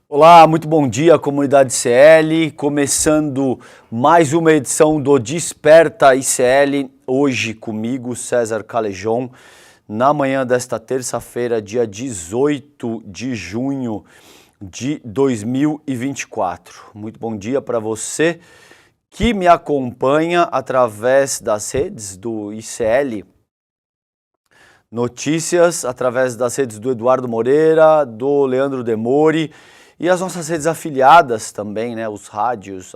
Olá, muito bom dia, comunidade ICL. Começando mais uma edição do Desperta ICL. Hoje comigo, César Calejon, na manhã desta terça-feira, dia 18 de junho de 2024. Muito bom dia para você que me acompanha através das redes do ICL Notícias, através das redes do Eduardo Moreira, do Leandro Demori e as nossas redes afiliadas também, né? As rádios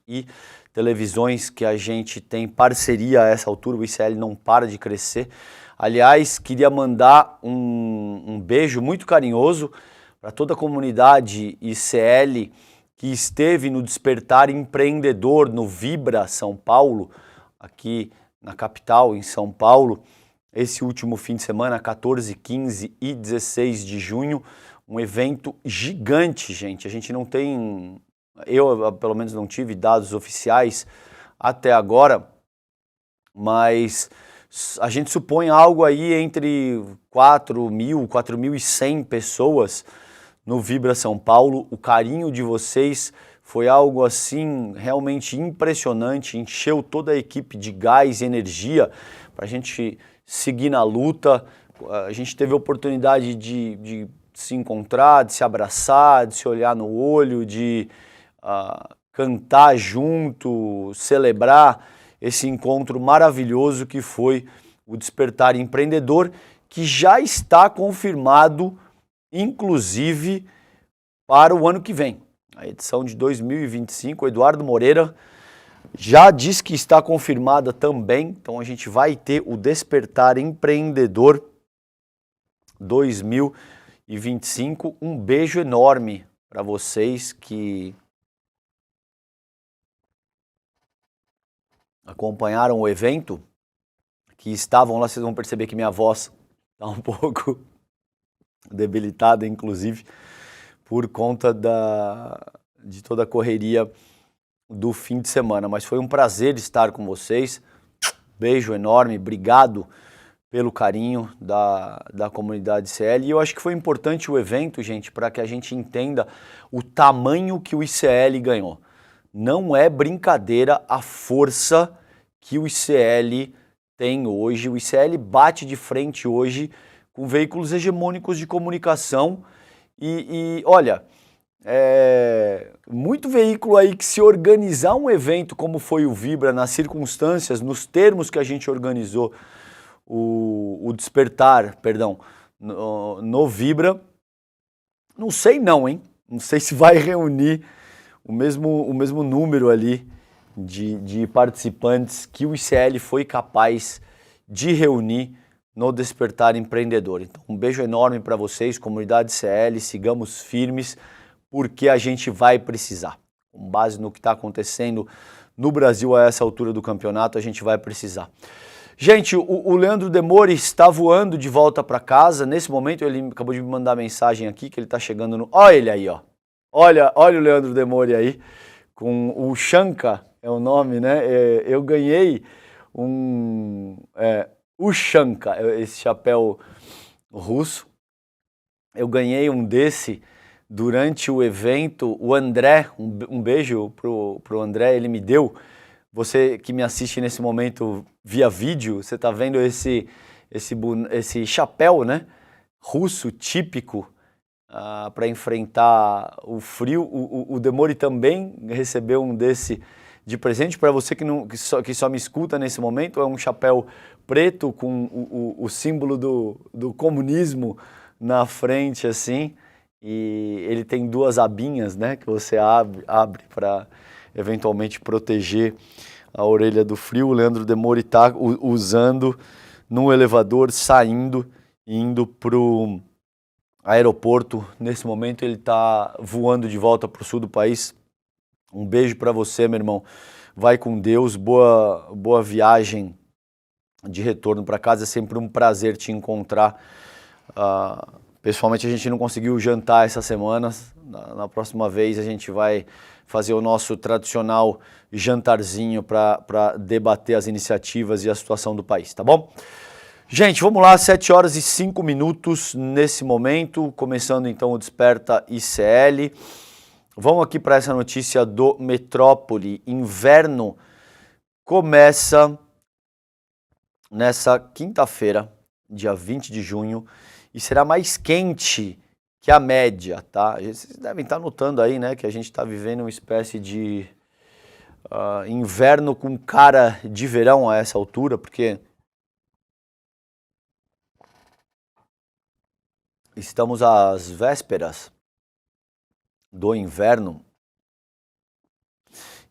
e televisões que a gente tem parceria a essa altura. O ICL não para de crescer. Aliás, queria mandar um beijo muito carinhoso para toda a comunidade ICL que esteve no Despertar Empreendedor no Vibra São Paulo, aqui na capital, em São Paulo, esse último fim de semana, 14, 15 e 16 de junho, um evento gigante, gente. A gente não tem, eu pelo menos não tive dados oficiais até agora, mas a gente supõe algo aí entre 4.000, 4.100 pessoas no Vibra São Paulo. O carinho de vocês foi algo assim realmente impressionante, encheu toda a equipe de gás e energia para a gente seguir na luta. A gente teve a oportunidade de se encontrar, de se abraçar, de se olhar no olho, de cantar junto, celebrar esse encontro maravilhoso que foi o Despertar Empreendedor, que já está confirmado, inclusive, para o ano que vem. A edição de 2025, o Eduardo Moreira já diz que está confirmada também, então a gente vai ter o Despertar Empreendedor 2025. Um beijo enorme para vocês que acompanharam o evento, que estavam lá. Vocês vão perceber que minha voz está um pouco debilitada, inclusive, por conta de toda a correria do fim de semana, mas foi um prazer estar com vocês. Beijo enorme, obrigado pelo carinho da comunidade ICL. E eu acho que foi importante o evento, gente, para que a gente entenda o tamanho que o ICL ganhou. Não é brincadeira a força que o ICL tem hoje. O ICL bate de frente hoje com veículos hegemônicos de comunicação e olha, muito veículo aí que, se organizar um evento como foi o Vibra, nas circunstâncias, nos termos que a gente organizou o Despertar, perdão, no Vibra, não sei não, hein? Não sei se vai reunir o mesmo número ali de participantes que o ICL foi capaz de reunir no Despertar Empreendedor. Então, um beijo enorme para vocês, comunidade ICL, sigamos firmes, porque a gente vai precisar. Com base no que está acontecendo no Brasil a essa altura do campeonato, a gente vai precisar. Gente, o Leandro Demori está voando de volta para casa. Nesse momento, ele acabou de me mandar mensagem aqui, que ele está chegando no... Olha ele aí, ó. Olha o Leandro Demori aí, com o Shanka, é o nome, né? Eu ganhei o Shanka, esse chapéu russo. Eu ganhei um desse durante o evento. O André, um beijo pro André, ele me deu. Você que me assiste nesse momento via vídeo, você está vendo esse chapéu, né, russo típico para enfrentar o frio. O Demori também recebeu um desse de presente. Para você que só me escuta nesse momento, é um chapéu preto com o símbolo do comunismo na frente, assim. E ele tem duas abinhas, né, que você abre para eventualmente proteger a orelha do frio. O Leandro Demori está usando no elevador, saindo e indo para o aeroporto. Nesse momento ele está voando de volta para o sul do país. Um beijo para você, meu irmão. Vai com Deus, boa viagem de retorno para casa. É sempre um prazer te encontrar. Pessoalmente, a gente não conseguiu jantar essa semana. Na próxima vez a gente vai fazer o nosso tradicional jantarzinho para debater as iniciativas e a situação do país, tá bom? Gente, vamos lá, 7 horas e 5 minutos nesse momento, começando então o Desperta ICL. Vamos aqui para essa notícia do Metrópole. Inverno começa nessa quinta-feira, dia 20 de junho, e será mais quente que a média, tá? Vocês devem estar notando aí, né, que a gente está vivendo uma espécie de inverno com cara de verão a essa altura, porque estamos às vésperas do inverno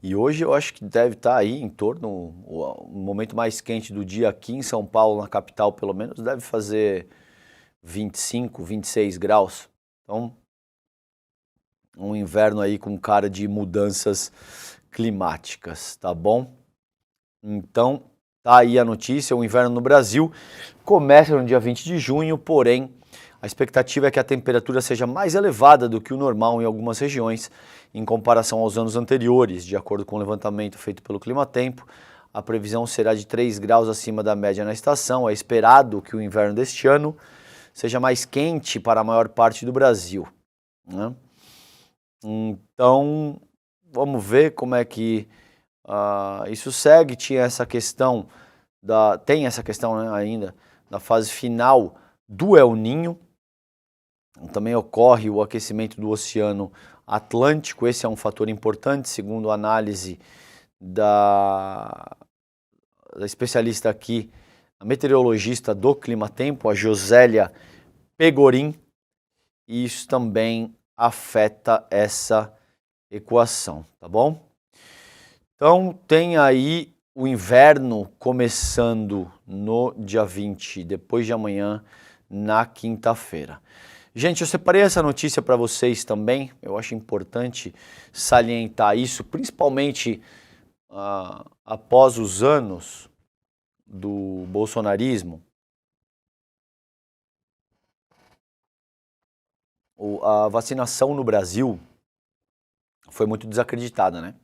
e hoje eu acho que deve estar aí em torno, o momento mais quente do dia aqui em São Paulo, na capital pelo menos, deve fazer 25, 26 graus. Então, um inverno aí com cara de mudanças climáticas, tá bom? Então, tá aí a notícia, o inverno no Brasil começa no dia 20 de junho, porém, a expectativa é que a temperatura seja mais elevada do que o normal em algumas regiões, em comparação aos anos anteriores. De acordo com o levantamento feito pelo Climatempo, a previsão será de 3 graus acima da média na estação. É esperado que o inverno deste ano seja mais quente para a maior parte do Brasil, né? Então, vamos ver como é que isso segue. Tem essa questão, né, ainda, da fase final do El Niño. Também ocorre o aquecimento do Oceano Atlântico, esse é um fator importante, segundo a análise da especialista aqui, a meteorologista do Climatempo, a Josélia Pegorim, e isso também afeta essa equação, tá bom? Então tem aí o inverno começando no dia 20, depois de amanhã, na quinta-feira. Gente, eu separei essa notícia para vocês também, eu acho importante salientar isso, principalmente após os anos do bolsonarismo. A vacinação no Brasil foi muito desacreditada, né?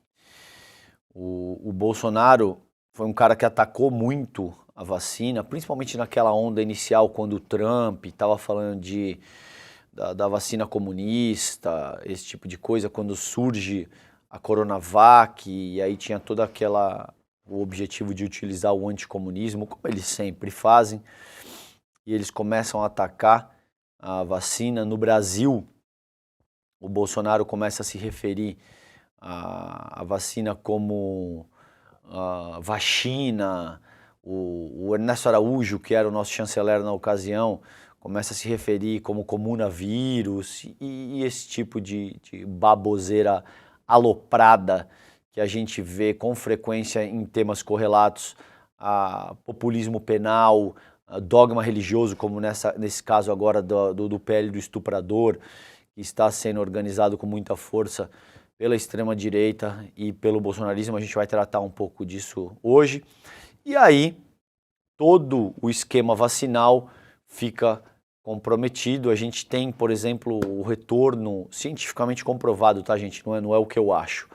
O Bolsonaro foi um cara que atacou muito a vacina, principalmente naquela onda inicial, quando o Trump estava falando da vacina comunista, esse tipo de coisa, quando surge a Coronavac, e aí tinha toda o objetivo de utilizar o anticomunismo, como eles sempre fazem, e eles começam a atacar a vacina. No Brasil, o Bolsonaro começa a se referir à vacina como vacina. O Ernesto Araújo, que era o nosso chanceler na ocasião, começa a se referir como comunavírus e esse tipo de baboseira aloprada que a gente vê com frequência em temas correlatos a populismo penal, a dogma religioso, como nesse caso agora do PL do estuprador, que está sendo organizado com muita força pela extrema-direita e pelo bolsonarismo. A gente vai tratar um pouco disso hoje. E aí, todo o esquema vacinal fica comprometido. A gente tem, por exemplo, o retorno cientificamente comprovado, tá, gente? Não é o que eu acho.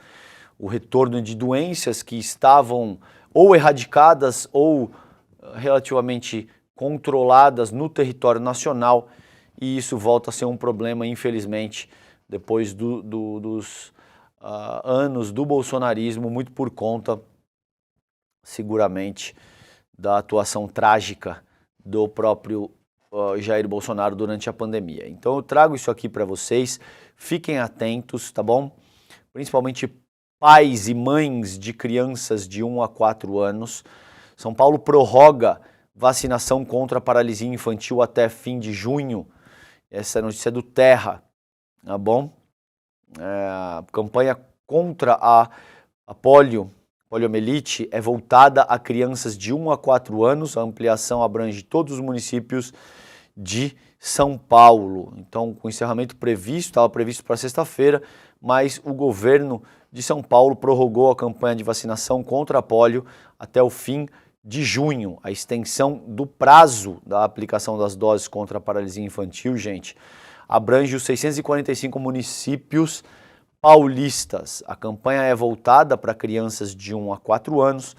O retorno de doenças que estavam ou erradicadas ou relativamente controladas no território nacional, e isso volta a ser um problema, infelizmente, depois dos anos do bolsonarismo, muito por conta, seguramente, da atuação trágica do próprio Jair Bolsonaro durante a pandemia. Então eu trago isso aqui para vocês, fiquem atentos, tá bom? Principalmente pais e mães de crianças de 1 a 4 anos. São Paulo prorroga vacinação contra a paralisia infantil até fim de junho. Essa é a notícia do Terra, tá bom? A campanha contra a poliomielite é voltada a crianças de 1 a 4 anos. A ampliação abrange todos os municípios de São Paulo. Então, com o encerramento previsto, estava previsto para sexta-feira, mas o governo de São Paulo prorrogou a campanha de vacinação contra a polio até o fim de junho. A extensão do prazo da aplicação das doses contra a paralisia infantil, gente, abrange os 645 municípios paulistas. A campanha é voltada para crianças de 1 a 4 anos.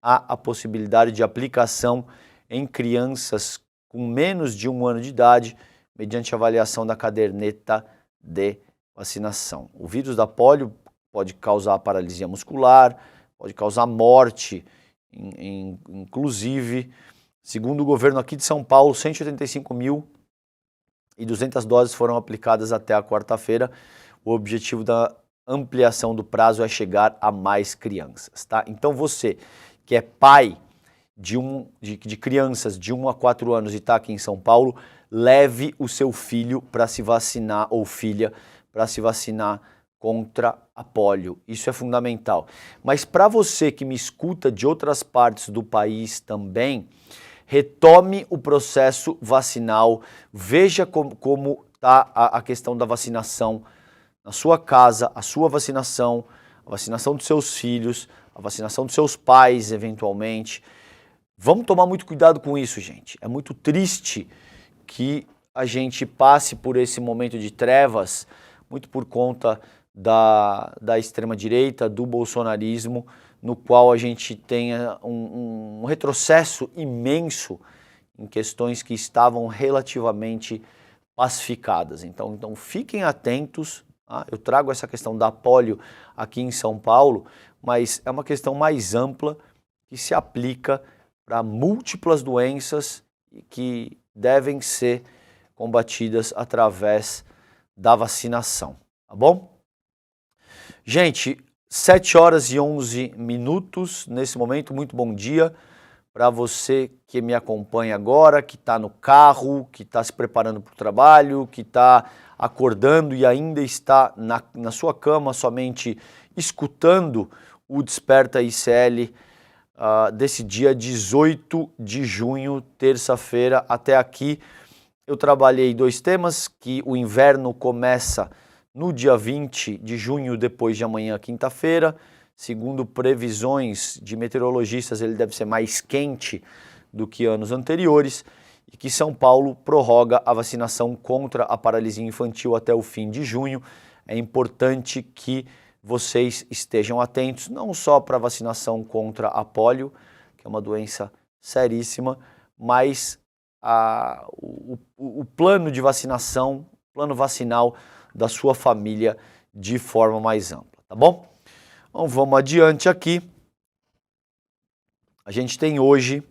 Há a possibilidade de aplicação em crianças com menos de 1 ano de idade, mediante avaliação da caderneta de vacinação. O vírus da polio pode causar paralisia muscular, pode causar morte, inclusive, segundo o governo aqui de São Paulo, 185.200 doses foram aplicadas até a quarta-feira. O objetivo da ampliação do prazo é chegar a mais crianças, tá? Então você que é pai de crianças de 1 a 4 anos e está aqui em São Paulo, leve o seu filho para se vacinar ou filha para se vacinar contra a polio. Isso é fundamental. Mas para você que me escuta de outras partes do país também, retome o processo vacinal, veja como está a questão da vacinação na sua casa, a sua vacinação, a vacinação dos seus filhos, a vacinação dos seus pais, eventualmente. Vamos tomar muito cuidado com isso, gente. É muito triste que a gente passe por esse momento de trevas, muito por conta da extrema-direita, do bolsonarismo, no qual a gente tenha um retrocesso imenso em questões que estavam relativamente pacificadas. Então fiquem atentos. Tá? Eu trago essa questão da polio aqui em São Paulo, mas é uma questão mais ampla que se aplica para múltiplas doenças que devem ser combatidas através da vacinação, tá bom? Gente, 7h11 nesse momento, muito bom dia para você que me acompanha agora, que está no carro, que está se preparando para o trabalho, que está acordando e ainda está na sua cama somente escutando o Desperta ICL desse dia 18 de junho, terça-feira. Até aqui eu trabalhei 2 temas, que o inverno começa no dia 20 de junho, depois de amanhã, quinta-feira. Segundo previsões de meteorologistas, ele deve ser mais quente do que anos anteriores, e que São Paulo prorroga a vacinação contra a paralisia infantil até o fim de junho. É importante que vocês estejam atentos, não só para a vacinação contra a polio, que é uma doença seríssima, mas o plano de vacinação, plano vacinal da sua família de forma mais ampla, tá bom? Então vamos adiante aqui. A gente tem hoje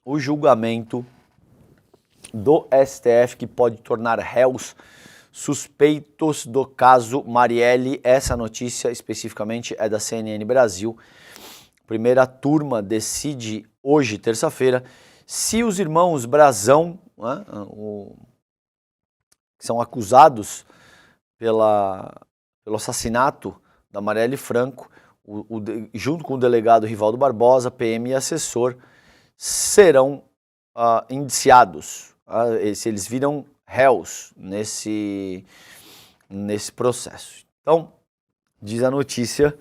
o julgamento do STF que pode tornar réus suspeitos do caso Marielle. Essa notícia especificamente é da CNN Brasil. Primeira turma decide hoje, terça-feira, se os irmãos Brazão, né, que são acusados pelo assassinato da Marielle Franco, junto com o delegado Rivaldo Barbosa, PM e assessor, serão indiciados, se eles viram réus nesse processo. Então, diz a notícia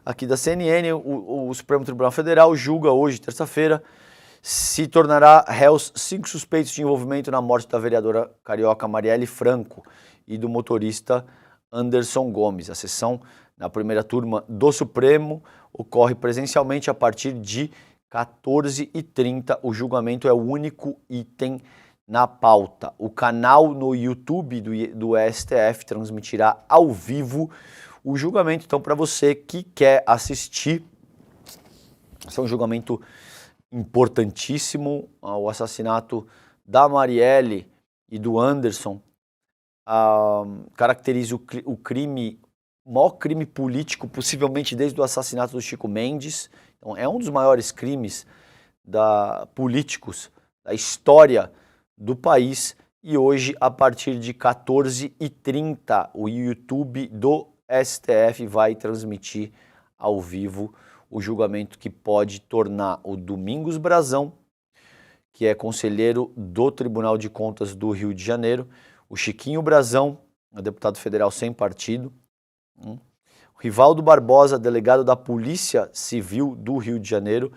aqui da CNN, o Supremo Tribunal Federal julga hoje, terça-feira, se tornará réus 5 suspeitos de envolvimento na morte da vereadora carioca Marielle Franco e do motorista Anderson Gomes. A sessão na primeira turma do Supremo ocorre presencialmente a partir de 14h30. O julgamento é o único item na pauta. O canal no YouTube do STF transmitirá ao vivo o julgamento. Então, para você que quer assistir, esse é um julgamento importantíssimo. O assassinato da Marielle e do Anderson caracteriza o crime, o maior crime político, possivelmente desde o assassinato do Chico Mendes. Então, é um dos maiores crimes políticos da história do país. E hoje, a partir de 14h30, o YouTube do STF vai transmitir ao vivo o julgamento que pode tornar o Domingos Brazão, que é conselheiro do Tribunal de Contas do Rio de Janeiro, o Chiquinho Brazão, deputado federal sem partido, o Rivaldo Barbosa, delegado da Polícia Civil do Rio de Janeiro,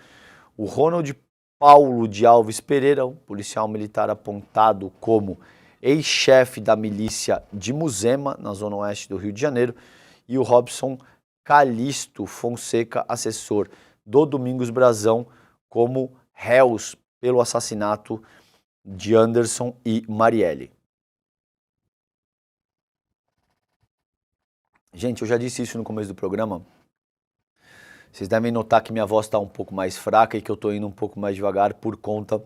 o Ronald Paulo de Alves Pereira, um policial militar apontado como ex-chefe da milícia de Muzema, na zona oeste do Rio de Janeiro, e o Robson Calixto Fonseca, assessor do Domingos Brazão, como réus pelo assassinato de Anderson e Marielle. Gente, eu já disse isso no começo do programa. Vocês devem notar que minha voz está um pouco mais fraca e que eu estou indo um pouco mais devagar por conta...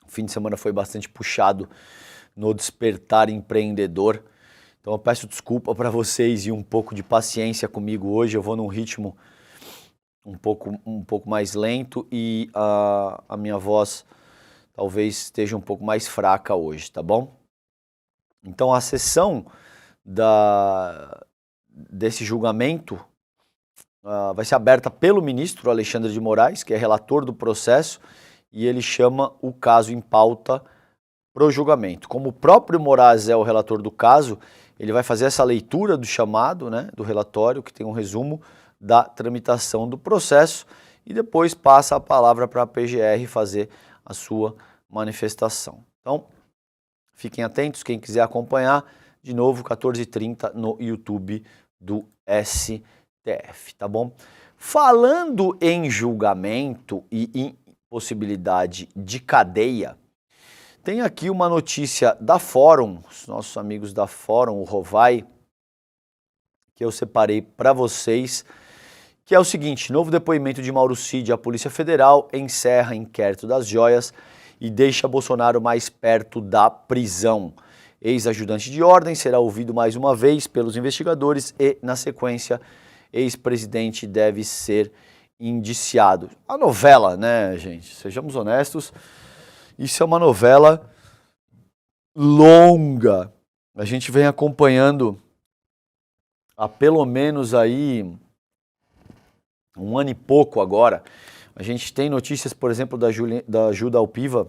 O fim de semana foi bastante puxado no despertar empreendedor. Então eu peço desculpa para vocês e um pouco de paciência comigo hoje. Eu vou num ritmo um pouco mais lento e a minha voz talvez esteja um pouco mais fraca hoje, tá bom? Então a sessão desse julgamento vai ser aberta pelo ministro Alexandre de Moraes, que é relator do processo, e ele chama o caso em pauta para o julgamento. Como o próprio Moraes é o relator do caso, ele vai fazer essa leitura do chamado, né, do relatório, que tem um resumo da tramitação do processo, e depois passa a palavra para a PGR fazer a sua manifestação. Então, fiquem atentos, quem quiser acompanhar, de novo, 14h30 no YouTube do STF, tá bom? Falando em julgamento e em possibilidade de cadeia, tem aqui uma notícia da Fórum, os nossos amigos da Fórum, o Rovai, que eu separei para vocês, que é o seguinte: novo depoimento de Mauro Cid à Polícia Federal encerra inquérito das joias e deixa Bolsonaro mais perto da prisão. Ex-ajudante de ordem será ouvido mais uma vez pelos investigadores e, na sequência, ex-presidente deve ser indiciado. A novela, né, gente? Sejamos honestos, isso é uma novela longa. A gente vem acompanhando há pelo menos aí um ano e pouco agora. A gente tem notícias, por exemplo, da Ju Dalpiva,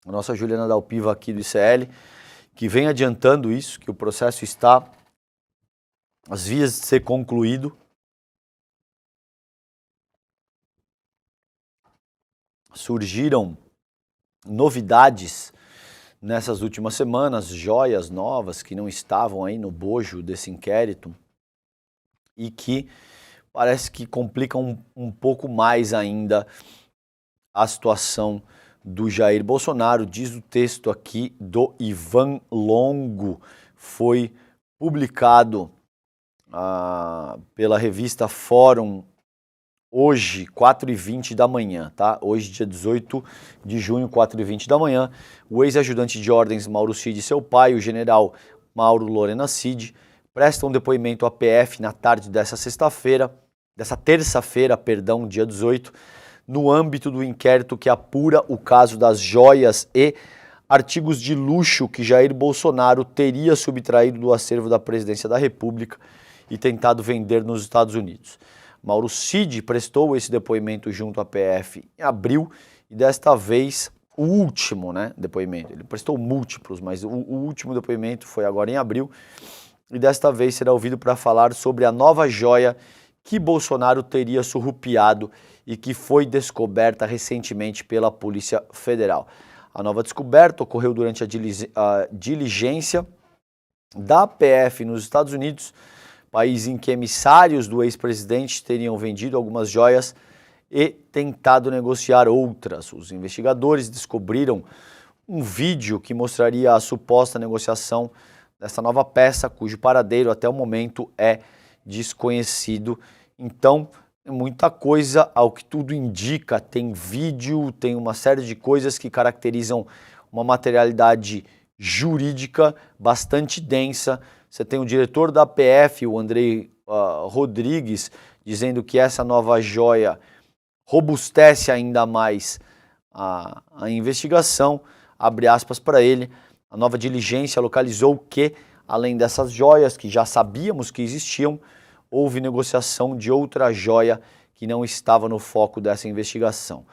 a nossa Juliana Dalpiva aqui do ICL, que vem adiantando isso, que o processo está às vias de ser concluído. Surgiram novidades nessas últimas semanas, joias novas que não estavam aí no bojo desse inquérito e que parece que complicam um pouco mais ainda a situação do Jair Bolsonaro. Diz o texto aqui do Ivan Longo, foi publicado pela revista Fórum hoje, 4h20 da manhã, tá? Hoje, dia 18 de junho, 4h20 da manhã, o ex-ajudante de ordens Mauro Cid e seu pai, o general Mauro Lorena Cid, prestam depoimento à PF na tarde dessa terça-feira, dia 18, no âmbito do inquérito que apura o caso das joias e artigos de luxo que Jair Bolsonaro teria subtraído do acervo da Presidência da República e tentado vender nos Estados Unidos. Mauro Cid prestou esse depoimento junto à PF em abril e desta vez o último, né, depoimento. Ele prestou múltiplos, mas o último depoimento foi agora em abril e desta vez será ouvido para falar sobre a nova joia que Bolsonaro teria surrupiado e que foi descoberta recentemente pela Polícia Federal. A nova descoberta ocorreu durante a diligência da PF nos Estados Unidos, país em que emissários do ex-presidente teriam vendido algumas joias e tentado negociar outras. Os investigadores descobriram um vídeo que mostraria a suposta negociação dessa nova peça, cujo paradeiro até o momento é desconhecido. Então, muita coisa, ao que tudo indica, tem vídeo, tem uma série de coisas que caracterizam uma materialidade jurídica bastante densa. Você tem o diretor da PF, o Andrei Rodrigues, dizendo que essa nova joia robustece ainda mais a investigação. Abre aspas para ele. A nova diligência localizou que, além dessas joias que já sabíamos que existiam, houve negociação de outra joia que não estava no foco dessa investigação.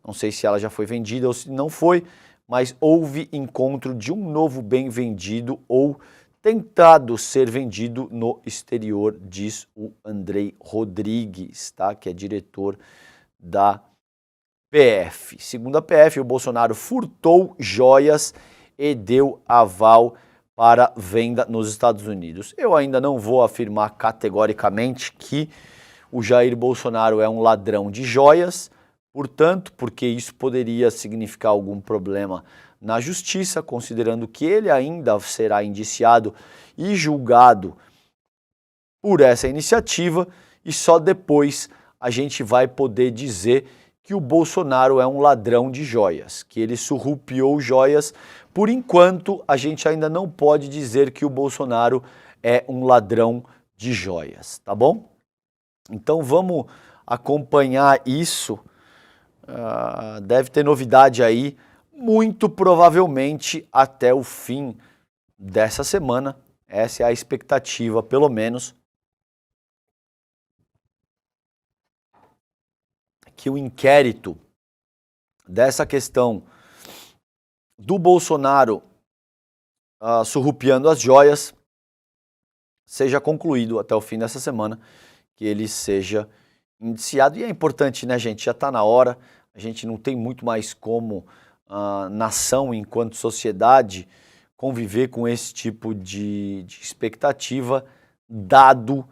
Não sei se ela já foi vendida ou se não foi, mas houve encontro de um novo bem vendido ou tentado ser vendido no exterior, diz o Andrei Rodrigues, tá? Que é diretor da PF. Segundo a PF, o Bolsonaro furtou joias e deu aval para venda nos Estados Unidos. Eu ainda não vou afirmar categoricamente que o Jair Bolsonaro é um ladrão de joias, portanto, porque isso poderia significar algum problema na justiça, considerando que ele ainda será indiciado e julgado por essa iniciativa, e só depois a gente vai poder dizer que o Bolsonaro é um ladrão de joias, que ele surrupiou joias. Por enquanto, a gente ainda não pode dizer que o Bolsonaro é um ladrão de joias, tá bom? Então vamos acompanhar isso, deve ter novidade aí, muito provavelmente até o fim dessa semana, essa é a expectativa, pelo menos, que o inquérito dessa questão do Bolsonaro surrupiando as joias seja concluído até o fim dessa semana, que ele seja indiciado. E é importante, né, gente? Já está na hora, a gente não tem muito mais como nação, enquanto sociedade, conviver com esse tipo de expectativa, dado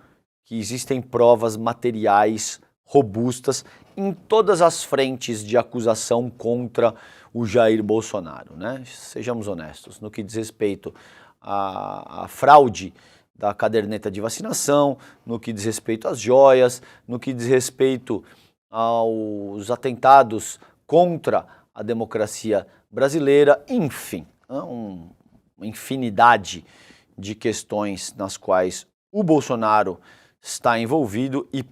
que existem provas materiais robustas em todas as frentes de acusação contra o Jair Bolsonaro, né? Sejamos honestos, no que diz respeito à fraude da caderneta de vacinação, no que diz respeito às joias, no que diz respeito aos atentados contra a democracia brasileira, enfim, uma infinidade de questões nas quais o Bolsonaro está envolvido e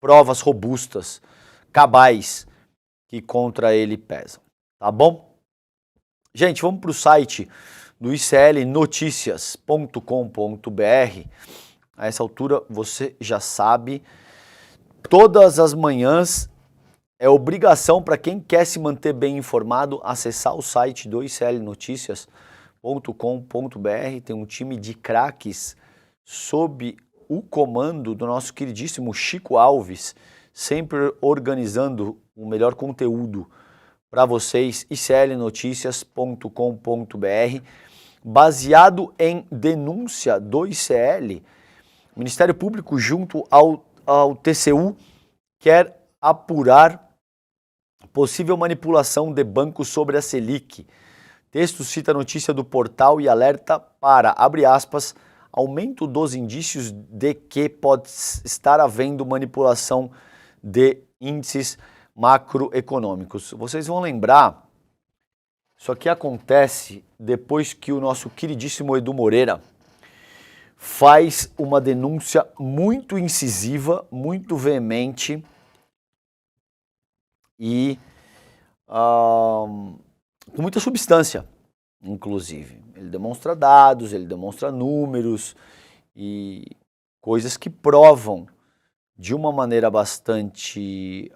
provas robustas, cabais, que contra ele pesam, tá bom? Gente, vamos para o site do iclnoticias.com.br. A essa altura você já sabe, todas as manhãs é obrigação para quem quer se manter bem informado acessar o site do iclnoticias.com.br. Tem um time de craques sob o comando do nosso queridíssimo Chico Alves, sempre organizando o melhor conteúdo para vocês, iclnoticias.com.br, baseado em denúncia do ICL, o Ministério Público junto ao TCU quer apurar possível manipulação de bancos sobre a Selic. Texto cita a notícia do portal e alerta para, abre aspas, aumento dos indícios de que pode estar havendo manipulação de índices macroeconômicos. Vocês vão lembrar, isso aqui acontece depois que o nosso queridíssimo Edu Moreira faz uma denúncia muito incisiva, muito veemente e com muita substância, inclusive. Ele demonstra dados, ele demonstra números e coisas que provam de uma maneira bastante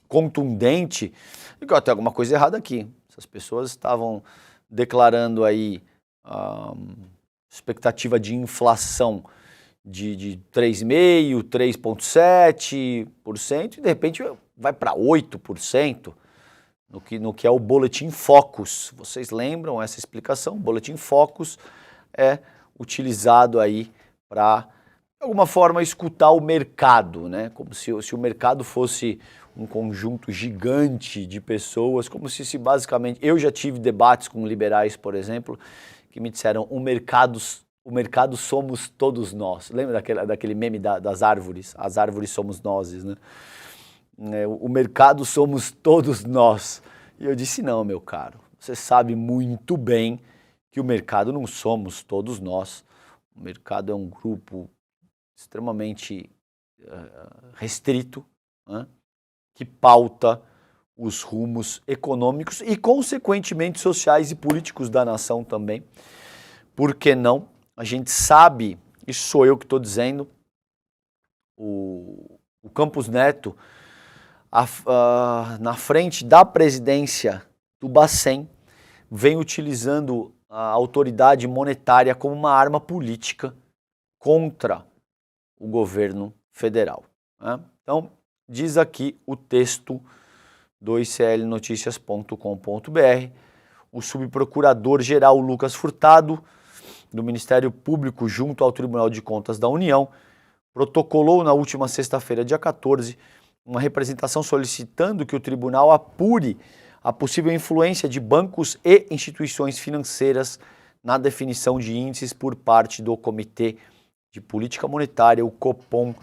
contundente que tem alguma coisa errada aqui. Essas pessoas estavam declarando aí expectativa de inflação de 3,5%, 3,7% e de repente vai para 8%. No que é o Boletim Focus. Vocês lembram essa explicação? O Boletim Focus é utilizado aí para, de alguma forma, escutar o mercado, né? Como se o mercado fosse um conjunto gigante de pessoas, como se basicamente... Eu já tive debates com liberais, por exemplo, que me disseram o mercado somos todos nós. Lembra daquele meme das árvores? As árvores somos nós, né? O mercado somos todos nós. E eu disse, não, meu caro, você sabe muito bem que o mercado não somos todos nós. O mercado é um grupo extremamente restrito, né, que pauta os rumos econômicos e, consequentemente, sociais e políticos da nação também. Por que não? A gente sabe, isso sou eu que estou dizendo, o Campos Neto, na frente da presidência do Bacen, vem utilizando a autoridade monetária como uma arma política contra o governo federal, né? Então, diz aqui o texto do iclnoticias.com.br, o subprocurador-geral Lucas Furtado, do Ministério Público junto ao Tribunal de Contas da União, protocolou na última sexta-feira, dia 14, uma representação solicitando que o tribunal apure a possível influência de bancos e instituições financeiras na definição de índices por parte do Comitê de Política Monetária, o Copom,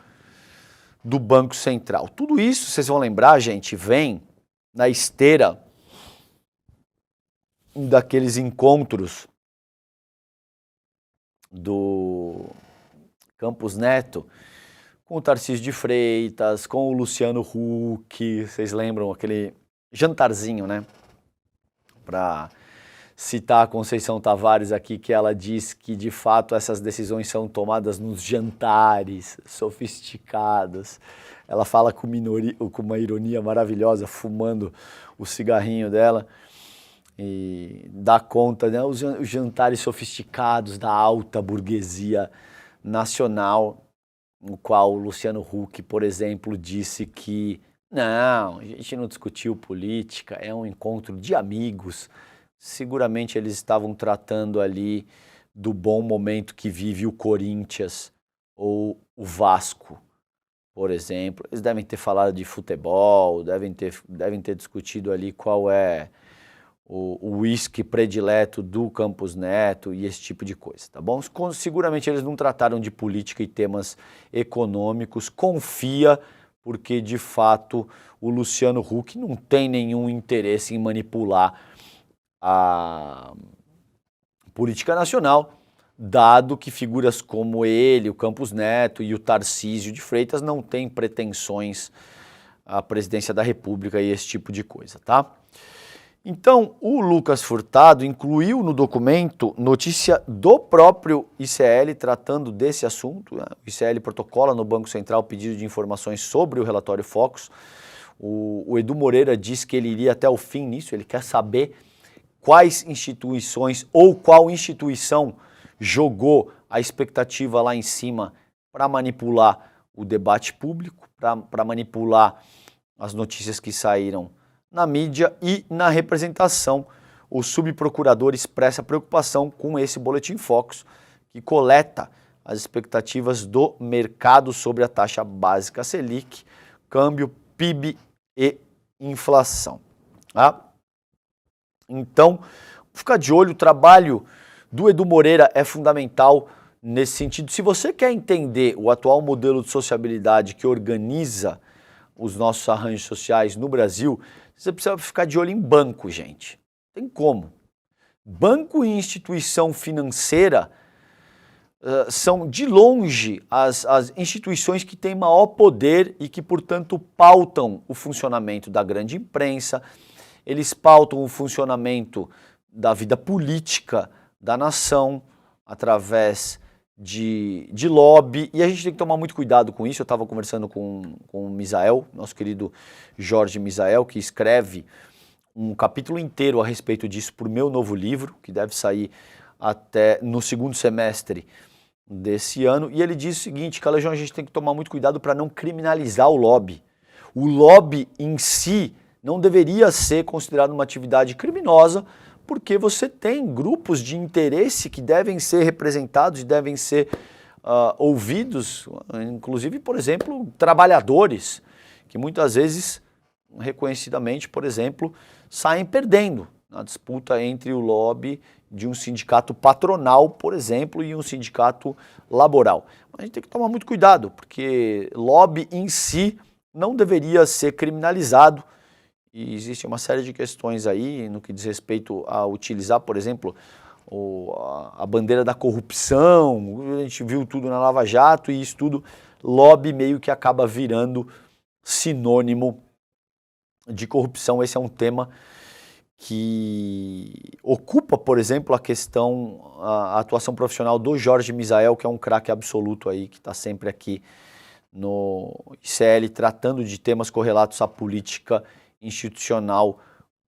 do Banco Central. Tudo isso, vocês vão lembrar, gente, vem na esteira daqueles encontros do Campos Neto com o Tarcísio de Freitas, com o Luciano Huck, vocês lembram aquele jantarzinho, né? Para citar a Conceição Tavares aqui, que ela diz que de fato essas decisões são tomadas nos jantares sofisticados. Ela fala com uma ironia maravilhosa, fumando o cigarrinho dela, e dá conta, né, os jantares sofisticados da alta burguesia nacional, no qual o Luciano Huck, por exemplo, disse que não, a gente não discutiu política, é um encontro de amigos. Seguramente eles estavam tratando ali do bom momento que vive o Corinthians ou o Vasco, por exemplo. Eles devem ter falado de futebol, devem ter discutido ali qual é o uísque predileto do Campos Neto e esse tipo de coisa, tá bom? Seguramente eles não trataram de política e temas econômicos, confia, porque de fato o Luciano Huck não tem nenhum interesse em manipular a política nacional, dado que figuras como ele, o Campos Neto e o Tarcísio de Freitas não têm pretensões à presidência da República e esse tipo de coisa, tá? Então, o Lucas Furtado incluiu no documento notícia do próprio ICL tratando desse assunto. O ICL protocola no Banco Central pedido de informações sobre o relatório Focus. O Edu Moreira disse que ele iria até o fim nisso, ele quer saber quais instituições ou qual instituição jogou a expectativa lá em cima para manipular o debate público, para manipular as notícias que saíram na mídia e na representação. O subprocurador expressa preocupação com esse boletim Focus, que coleta as expectativas do mercado sobre a taxa básica Selic, câmbio, PIB e inflação. Tá? Então, fica de olho, o trabalho do Edu Moreira é fundamental nesse sentido. Se você quer entender o atual modelo de sociabilidade que organiza os nossos arranjos sociais no Brasil, você precisa ficar de olho em banco, gente. Tem como. Banco e instituição financeira são, de longe, as instituições que têm maior poder e que, portanto, pautam o funcionamento da grande imprensa, eles pautam o funcionamento da vida política da nação através de lobby, e a gente tem que tomar muito cuidado com isso. Eu estava conversando com o Misael, nosso querido Jorge Misael, que escreve um capítulo inteiro a respeito disso para o meu novo livro, que deve sair até no segundo semestre desse ano, e ele diz o seguinte, Calejão, a gente tem que tomar muito cuidado para não criminalizar o lobby. O lobby em si não deveria ser considerado uma atividade criminosa, porque você tem grupos de interesse que devem ser representados e devem ser ouvidos, inclusive, por exemplo, trabalhadores, que muitas vezes, reconhecidamente, por exemplo, saem perdendo na disputa entre o lobby de um sindicato patronal, por exemplo, e um sindicato laboral. Mas a gente tem que tomar muito cuidado, porque lobby em si não deveria ser criminalizado. E existe uma série de questões aí no que diz respeito a utilizar, por exemplo, a bandeira da corrupção. A gente viu tudo na Lava Jato e isso tudo, lobby meio que acaba virando sinônimo de corrupção. Esse é um tema que ocupa, por exemplo, a atuação profissional do Jorge Misael, que é um craque absoluto aí, que está sempre aqui no ICL tratando de temas correlatos à política institucional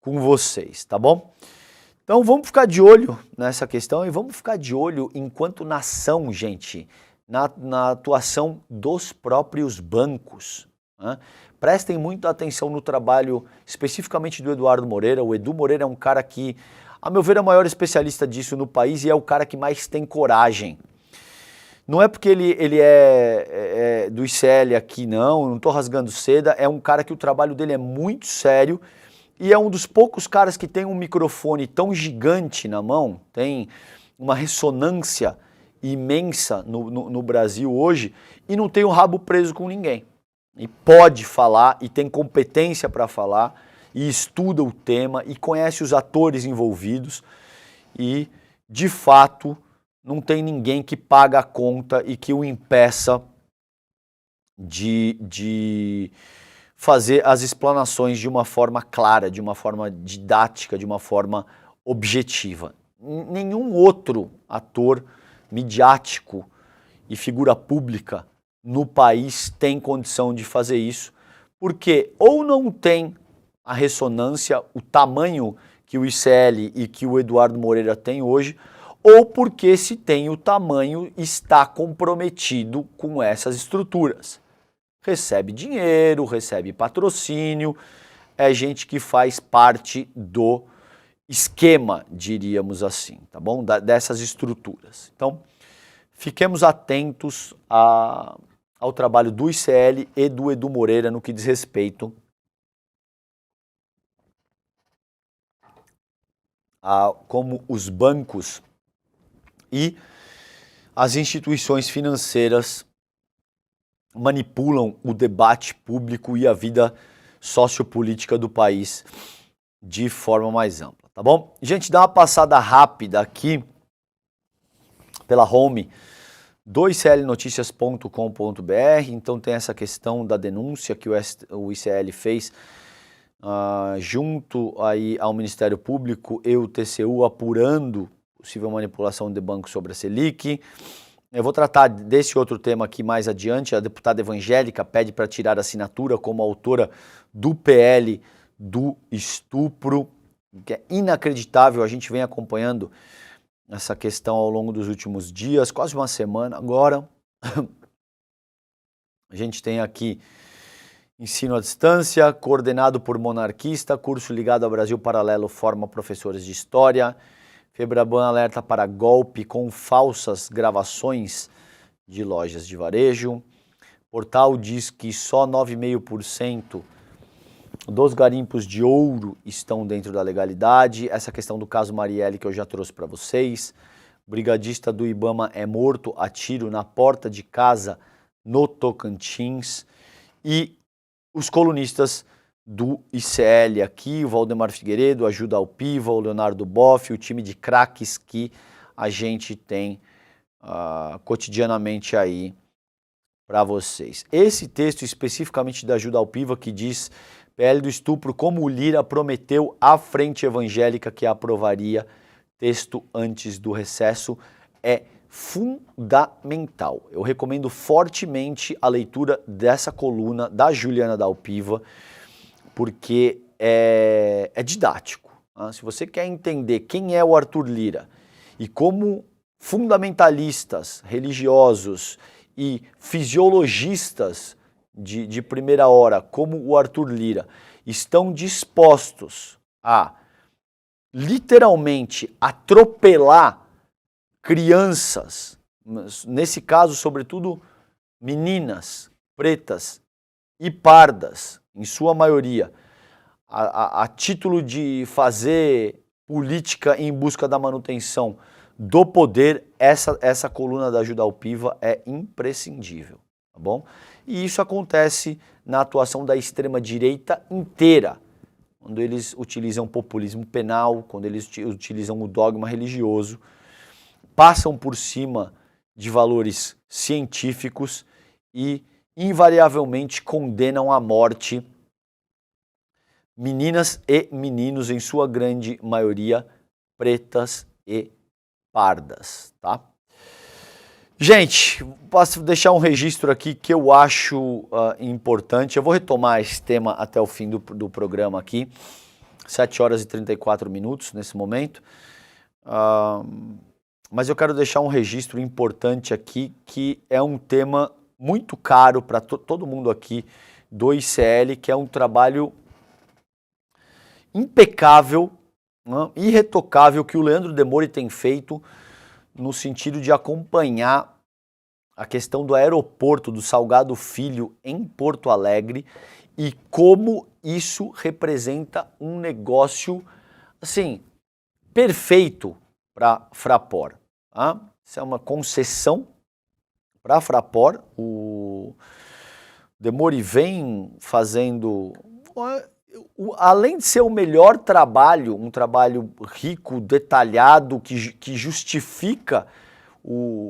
com vocês, tá bom? Então vamos ficar de olho nessa questão e vamos ficar de olho enquanto nação, gente, na atuação dos próprios bancos, né? Prestem muita atenção no trabalho especificamente do Eduardo Moreira. O Edu Moreira é um cara que a meu ver, é o maior especialista disso no país e é o cara que mais tem coragem. Não é porque ele é do ICL aqui, não estou rasgando seda, é um cara que o trabalho dele é muito sério e é um dos poucos caras que tem um microfone tão gigante na mão, tem uma ressonância imensa no Brasil hoje e não tem o rabo preso com ninguém. E pode falar e tem competência para falar e estuda o tema e conhece os atores envolvidos e, de fato, não tem ninguém que paga a conta e que o impeça de fazer as explanações de uma forma clara, de uma forma didática, de uma forma objetiva. Nenhum outro ator midiático e figura pública no país tem condição de fazer isso, porque ou não tem a ressonância, o tamanho que o ICL e que o Eduardo Moreira tem hoje, ou porque se tem o tamanho está comprometido com essas estruturas. Recebe dinheiro, recebe patrocínio, é gente que faz parte do esquema, diríamos assim, tá bom? Dessas estruturas. Então, fiquemos atentos ao trabalho do ICL e do Edu Moreira no que diz respeito a como os bancos e as instituições financeiras manipulam o debate público e a vida sociopolítica do país de forma mais ampla, tá bom? Gente, dá uma passada rápida aqui pela home do iclnoticias.com.br, então tem essa questão da denúncia que o ICL fez junto aí ao Ministério Público e o TCU apurando possível manipulação de banco sobre a Selic. Eu vou tratar desse outro tema aqui mais adiante. A deputada evangélica pede para tirar a assinatura como autora do PL do estupro, que é inacreditável. A gente vem acompanhando essa questão ao longo dos últimos dias, quase uma semana agora. A gente tem aqui ensino à distância, coordenado por monarquista, curso ligado ao Brasil Paralelo forma professores de história. Febraban alerta para golpe com falsas gravações de lojas de varejo. Portal diz que só 9,5% dos garimpos de ouro estão dentro da legalidade. Essa questão do caso Marielle que eu já trouxe para vocês. O brigadista do Ibama é morto a tiro na porta de casa no Tocantins. E os colunistas do ICL aqui, o Valdemar Figueiredo, a Juda Alpiva, o Leonardo Boff, o time de craques que a gente tem cotidianamente aí para vocês. Esse texto especificamente da Juda Alpiva que diz PL do estupro, como o Lira prometeu à frente evangélica que aprovaria, texto antes do recesso, é fundamental. Eu recomendo fortemente a leitura dessa coluna da Juliana da Alpiva, porque é didático. Tá? Se você quer entender quem é o Arthur Lira e como fundamentalistas religiosos e fisiologistas de primeira hora, como o Arthur Lira, estão dispostos a literalmente atropelar crianças, nesse caso, sobretudo, meninas pretas e pardas, em sua maioria, a título de fazer política em busca da manutenção do poder, essa coluna da Juda Alpiva é imprescindível, tá bom? E isso acontece na atuação da extrema-direita inteira, quando eles utilizam populismo penal, quando eles utilizam o dogma religioso, passam por cima de valores científicos e invariavelmente condenam à morte meninas e meninos, em sua grande maioria pretas e pardas, tá? Gente, posso deixar um registro aqui que eu acho importante. Eu vou retomar esse tema até o fim do programa aqui, 7 horas e 34 minutos nesse momento. Mas eu quero deixar um registro importante aqui, que é um tema muito caro para todo mundo aqui do ICL, que é um trabalho impecável irretocável que o Leandro Demori tem feito no sentido de acompanhar a questão do aeroporto do Salgado Filho em Porto Alegre e como isso representa um negócio, assim, perfeito para a Fraport. Tá? Isso é uma concessão para a Fraport. O Demori vem fazendo, além de ser o melhor trabalho, um trabalho rico, detalhado, que justifica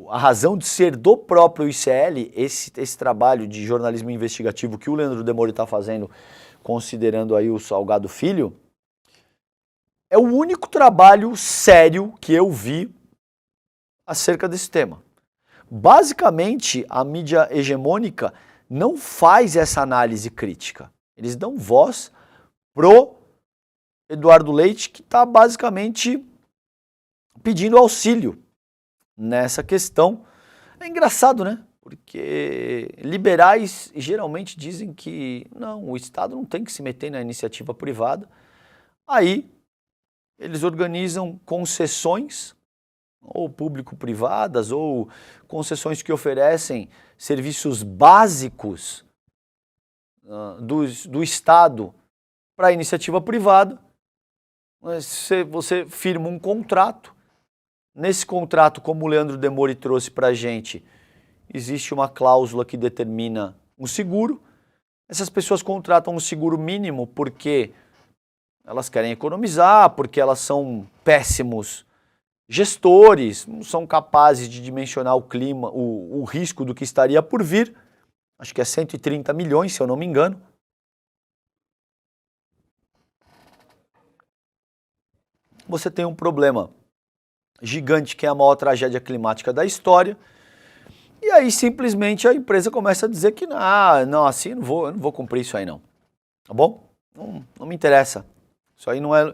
a razão de ser do próprio ICL, esse trabalho de jornalismo investigativo que o Leandro Demori está fazendo, considerando aí o Salgado Filho, é o único trabalho sério que eu vi acerca desse tema. Basicamente, a mídia hegemônica não faz essa análise crítica. Eles dão voz pro Eduardo Leite, que está basicamente pedindo auxílio nessa questão. É engraçado, né? Porque liberais geralmente dizem que não, o Estado não tem que se meter na iniciativa privada. Aí eles organizam concessões, ou público-privadas, ou concessões que oferecem serviços básicos do Estado para a iniciativa privada. Você firma um contrato. Nesse contrato, como o Leandro Demori trouxe para a gente, existe uma cláusula que determina um seguro. Essas pessoas contratam um seguro mínimo porque elas querem economizar, porque elas são péssimos gestores, não são capazes de dimensionar o clima, o risco do que estaria por vir. Acho que é 130 milhões, se eu não me engano. Você tem um problema gigante, que é a maior tragédia climática da história, e aí simplesmente a empresa começa a dizer que não, assim eu não vou cumprir isso aí não, tá bom? Não me interessa, isso aí não é...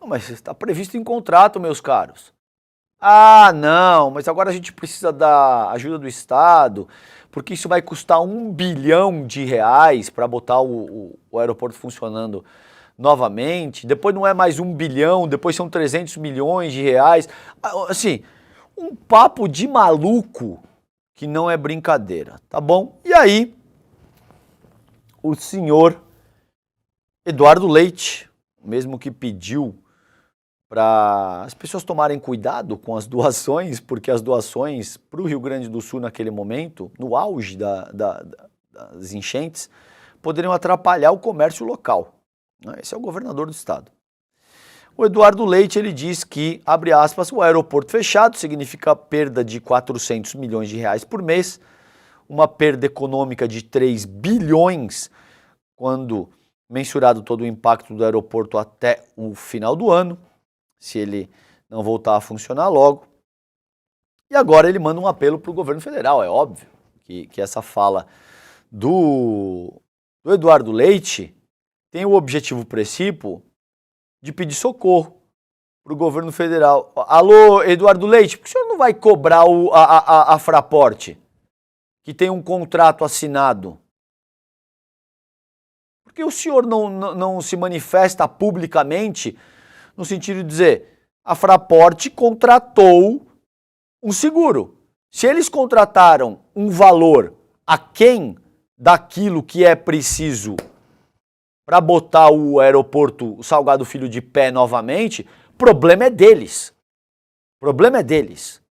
Não, mas está previsto em contrato, meus caros. Ah, não, mas agora a gente precisa da ajuda do Estado, porque isso vai custar R$1 bilhão para botar o aeroporto funcionando novamente. Depois não é mais 1 bilhão, depois são 300 milhões de reais. Assim, um papo de maluco que não é brincadeira, tá bom? E aí, o senhor Eduardo Leite, mesmo que pediu para as pessoas tomarem cuidado com as doações, porque as doações para o Rio Grande do Sul naquele momento, no auge das enchentes, poderiam atrapalhar o comércio local. Esse é o governador do estado. O Eduardo Leite, ele diz que, abre aspas, o aeroporto fechado significa perda de 400 milhões de reais por mês, uma perda econômica de 3 bilhões, quando mensurado todo o impacto do aeroporto até o final do ano, se ele não voltar a funcionar logo. E agora ele manda um apelo para o governo federal, é óbvio que essa fala do Eduardo Leite tem o objetivo principal de pedir socorro para o governo federal. Alô, Eduardo Leite, por que o senhor não vai cobrar a Fraport, que tem um contrato assinado? Por que o senhor não se manifesta publicamente no sentido de dizer, a Fraport contratou um seguro. Se eles contrataram um valor aquém daquilo que é preciso para botar o aeroporto Salgado Filho de pé novamente, problema é deles. Problema é deles.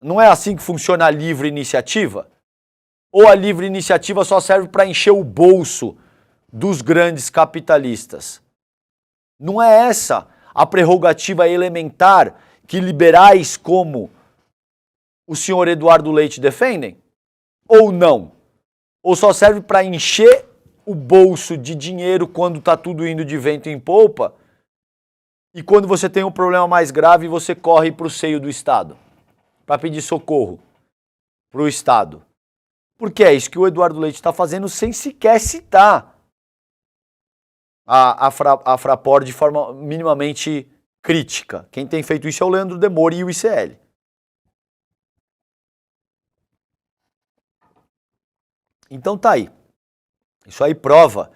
Não é assim que funciona a livre iniciativa? Ou a livre iniciativa só serve para encher o bolso dos grandes capitalistas? Não é essa a prerrogativa elementar que liberais como o senhor Eduardo Leite defendem? Ou não? Ou só serve para encher o bolso de dinheiro quando está tudo indo de vento em polpa e quando você tem um problema mais grave você corre para o seio do Estado para pedir socorro para o Estado? Porque é isso que o Eduardo Leite está fazendo sem sequer citar a Fraport de forma minimamente crítica. Quem tem feito isso é o Leandro Demori e o ICL. Então tá aí. Isso aí prova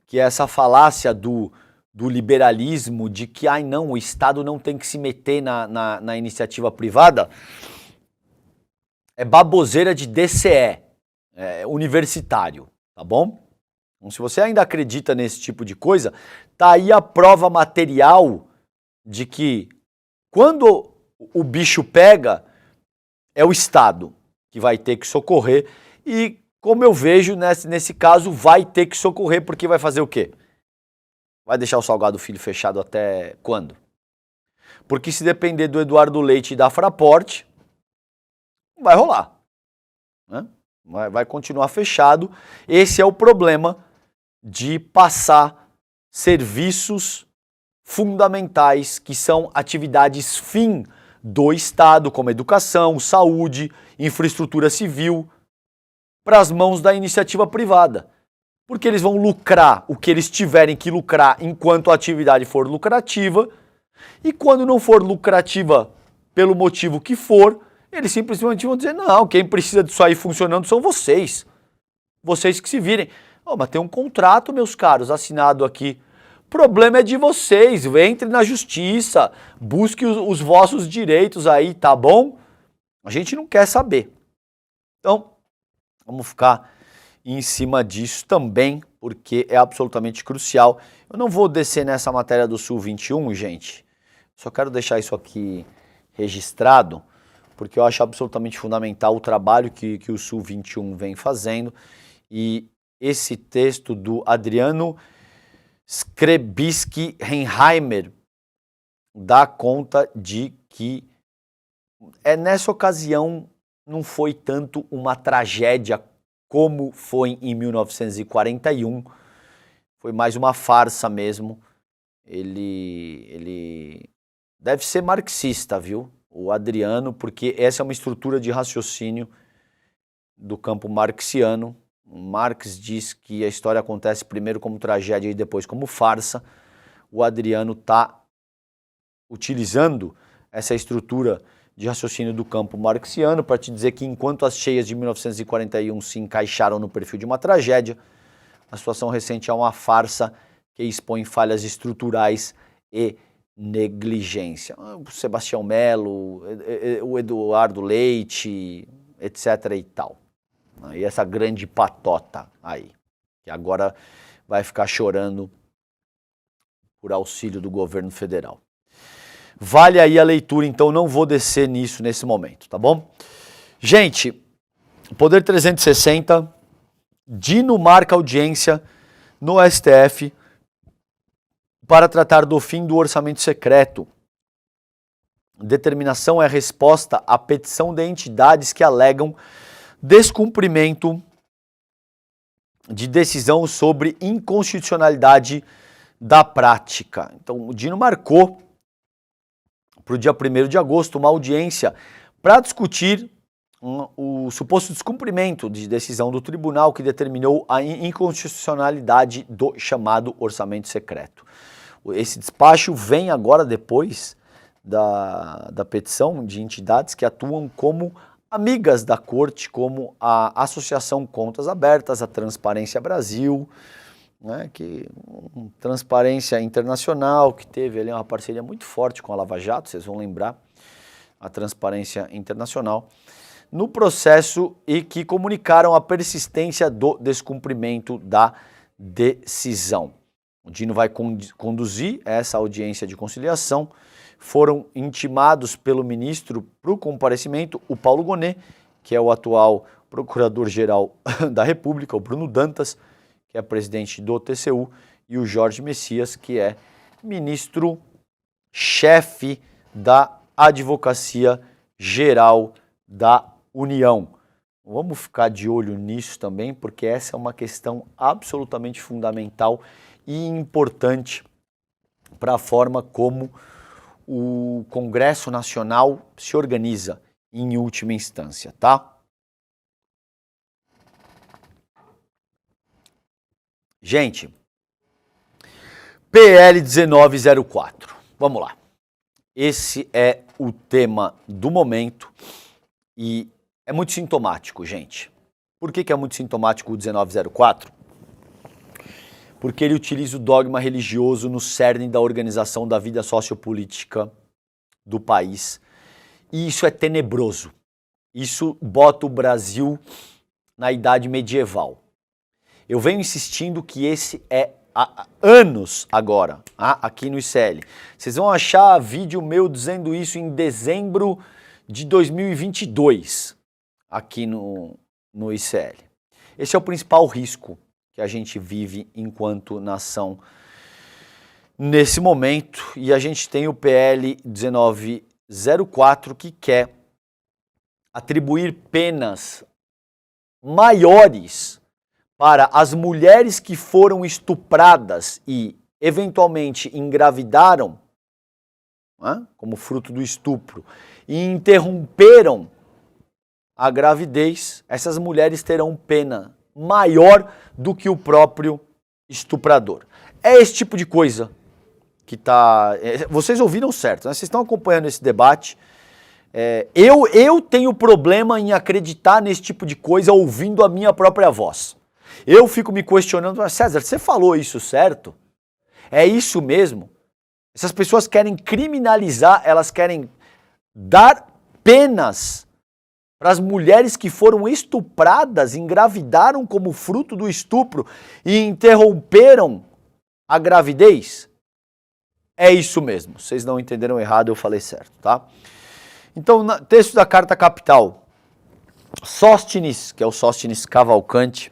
que essa falácia do do liberalismo, de que, ai não, o Estado não tem que se meter na iniciativa privada, é baboseira de DCE, universitário, tá bom? Então, se você ainda acredita nesse tipo de coisa, tá aí a prova material de que quando o bicho pega, é o Estado que vai ter que socorrer e, como eu vejo nesse caso, vai ter que socorrer porque vai fazer o quê? Vai deixar o Salgado Filho fechado até quando? Porque se depender do Eduardo Leite e da Fraport, vai rolar, né? Vai continuar fechado. Esse é o problema de passar serviços fundamentais, que são atividades fim do Estado, como educação, saúde, infraestrutura civil, para as mãos da iniciativa privada. Porque eles vão lucrar o que eles tiverem que lucrar enquanto a atividade for lucrativa, e quando não for lucrativa pelo motivo que for, eles simplesmente vão dizer, não, quem precisa disso aí funcionando são vocês. Vocês que se virem. Oh, mas tem um contrato, meus caros, assinado aqui. O problema é de vocês, entre na justiça, busque os vossos direitos aí, tá bom? A gente não quer saber. Então, vamos ficar em cima disso também, porque é absolutamente crucial. Eu não vou descer nessa matéria do Sul 21, gente. Só quero deixar isso aqui registrado, porque eu acho absolutamente fundamental o trabalho que o Sul 21 vem fazendo. E esse texto do Adriano Skrebitsky-Henheimer dá conta de que nessa ocasião não foi tanto uma tragédia como foi em 1941, foi mais uma farsa mesmo. Ele deve ser marxista, viu? O Adriano, porque essa é uma estrutura de raciocínio do campo marxiano. Marx diz que a história acontece primeiro como tragédia e depois como farsa. O Adriano está utilizando essa estrutura de raciocínio do campo marxiano para te dizer que enquanto as cheias de 1941 se encaixaram no perfil de uma tragédia, a situação recente é uma farsa que expõe falhas estruturais e negligência. O Sebastião Melo, o Eduardo Leite, etc. e tal. E essa grande patota aí, que agora vai ficar chorando por auxílio do governo federal. Vale aí a leitura, então não vou descer nisso nesse momento, tá bom? Gente, Poder 360, Dino marca audiência no STF para tratar do fim do orçamento secreto. Determinação é resposta à petição de entidades que alegam descumprimento de decisão sobre inconstitucionalidade da prática. Então, o Dino marcou para o dia 1º de agosto uma audiência para discutir o suposto descumprimento de decisão do tribunal que determinou a inconstitucionalidade do chamado orçamento secreto. Esse despacho vem agora depois da petição de entidades que atuam como amigas da corte, como a Associação Contas Abertas, a Transparência Brasil, né, que Transparência Internacional, que teve ali uma parceria muito forte com a Lava Jato, vocês vão lembrar, a Transparência Internacional, no processo e que comunicaram a persistência do descumprimento da decisão. O Dino vai conduzir essa audiência de conciliação. Foram intimados pelo ministro para o comparecimento o Paulo Gonet, que é o atual procurador-geral da República, o Bruno Dantas, que é presidente do TCU, e o Jorge Messias, que é ministro-chefe da Advocacia Geral da União. Vamos ficar de olho nisso também, porque essa é uma questão absolutamente fundamental e importante para a forma como o Congresso Nacional se organiza em última instância, tá? Gente, PL 1904, vamos lá. Esse é o tema do momento e é muito sintomático, gente. Por que é muito sintomático o 1904? porque ele utiliza o dogma religioso no cerne da organização da vida sociopolítica do país. E isso é tenebroso. Isso bota o Brasil na idade medieval. Eu venho insistindo que esse é há anos agora, aqui no ICL. Vocês vão achar vídeo meu dizendo isso em dezembro de 2022, aqui no ICL. Esse é o principal risco que a gente vive enquanto nação nesse momento, e a gente tem o PL 1904 que quer atribuir penas maiores para as mulheres que foram estupradas e eventualmente engravidaram, como fruto do estupro, e interromperam a gravidez. Essas mulheres terão pena maior do que o próprio estuprador. É esse tipo de coisa que está... Vocês ouviram certo, né? Vocês estão acompanhando esse debate. Eu tenho problema em acreditar nesse tipo de coisa ouvindo a minha própria voz. Eu fico me questionando, mas César, você falou isso certo? É isso mesmo? Essas pessoas querem criminalizar, elas querem dar penas para as mulheres que foram estupradas, engravidaram como fruto do estupro e interromperam a gravidez? É isso mesmo, vocês não entenderam errado, eu falei certo, tá? Então, no texto da Carta Capital, Sóstenes, que é o Sóstenes Cavalcante,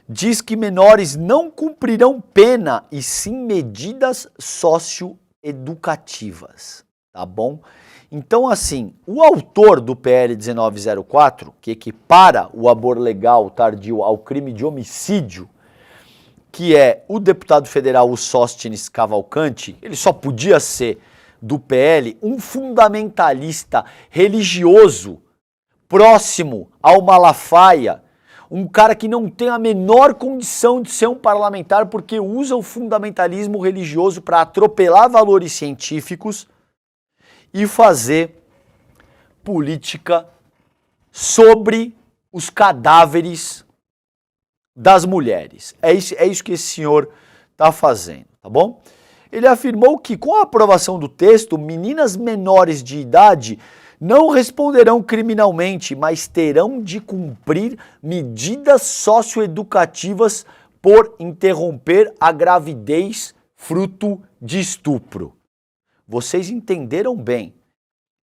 diz que menores não cumprirão pena e sim medidas socioeducativas, tá bom? Então, assim, o autor do PL 1904, que equipara o aborto legal tardio ao crime de homicídio, que é o deputado federal Sóstenes Cavalcante, ele só podia ser do PL um fundamentalista religioso próximo ao Malafaia, um cara que não tem a menor condição de ser um parlamentar porque usa o fundamentalismo religioso para atropelar valores científicos e fazer política sobre os cadáveres das mulheres. É isso que esse senhor está fazendo, tá bom? Ele afirmou que com a aprovação do texto, meninas menores de idade não responderão criminalmente, mas terão de cumprir medidas socioeducativas por interromper a gravidez fruto de estupro. Vocês entenderam bem.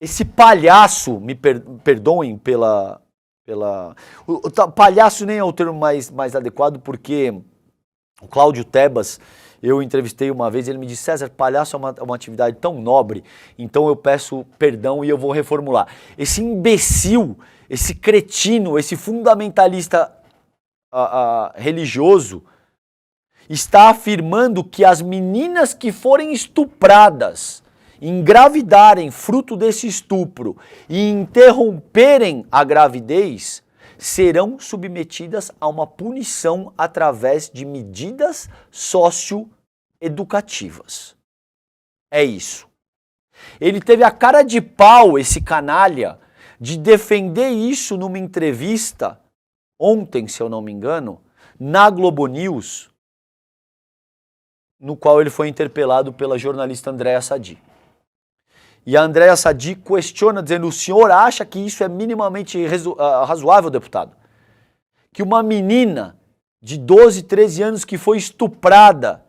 Esse palhaço, me perdoem pela... palhaço nem é o termo mais adequado, porque o Cláudio Tebas, eu entrevistei uma vez, ele me disse, César, palhaço é uma atividade tão nobre, então eu peço perdão e eu vou reformular. Esse imbecil, esse cretino, esse fundamentalista religioso, está afirmando que as meninas que forem estupradas, engravidarem fruto desse estupro e interromperem a gravidez, serão submetidas a uma punição através de medidas socioeducativas. É isso. Ele teve a cara de pau, esse canalha, de defender isso numa entrevista, ontem, se eu não me engano, na Globo News, no qual ele foi interpelado pela jornalista Andréa Sadi. E a Andréa Sadi questiona, dizendo, o senhor acha que isso é minimamente razoável, deputado? Que uma menina de 12, 13 anos que foi estuprada,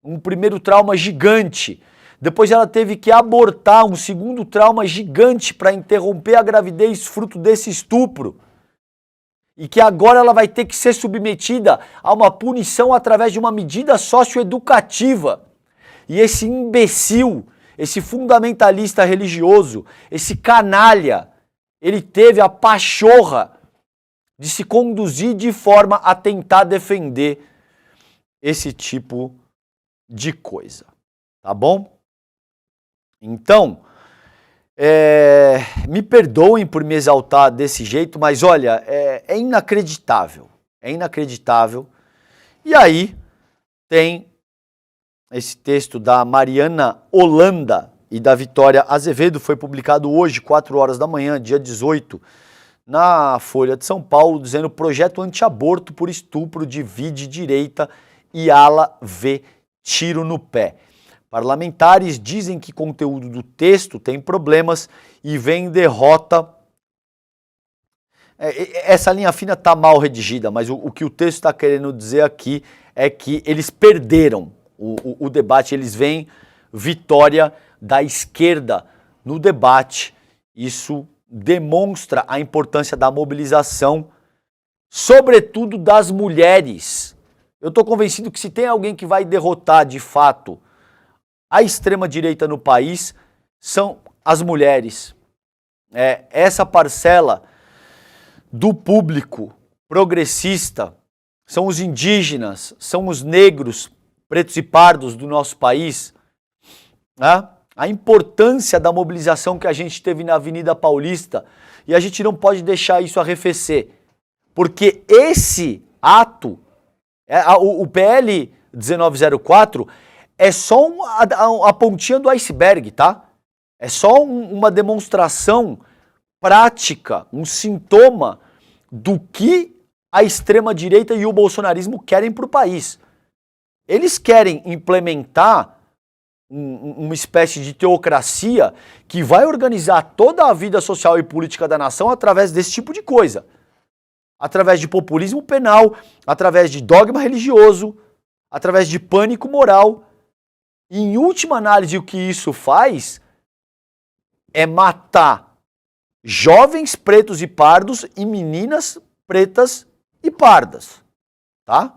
um primeiro trauma gigante, depois ela teve que abortar um segundo trauma gigante para interromper a gravidez fruto desse estupro, e que agora ela vai ter que ser submetida a uma punição através de uma medida socioeducativa. E esse imbecil, esse fundamentalista religioso, esse canalha, ele teve a pachorra de se conduzir de forma a tentar defender esse tipo de coisa, tá bom? Então, me perdoem por me exaltar desse jeito, mas olha, é inacreditável, E aí tem esse texto da Mariana Holanda e da Vitória Azevedo, foi publicado hoje, 4 horas da manhã, dia 18, na Folha de São Paulo, dizendo projeto anti-aborto por estupro divide direita e ala vê tiro no pé. Parlamentares dizem que conteúdo do texto tem problemas e vem derrota. Essa linha fina está mal redigida, mas o que o texto está querendo dizer aqui é que eles perderam o debate, eles veem vitória da esquerda no debate. Isso demonstra a importância da mobilização, sobretudo das mulheres. Eu estou convencido que se tem alguém que vai derrotar de fato a extrema-direita no país, são as mulheres. Essa parcela do público progressista são os indígenas, são os negros, pretos e pardos do nosso país. Né? A importância da mobilização que a gente teve na Avenida Paulista, e a gente não pode deixar isso arrefecer, porque esse ato, o PL 1904, é só a pontinha do iceberg, tá? É só uma demonstração prática, um sintoma do que a extrema-direita e o bolsonarismo querem para o país. Eles querem implementar uma espécie de teocracia que vai organizar toda a vida social e política da nação através desse tipo de coisa. Através de populismo penal, através de dogma religioso, através de pânico moral. E, em última análise, o que isso faz é matar jovens pretos e pardos e meninas pretas e pardas, tá?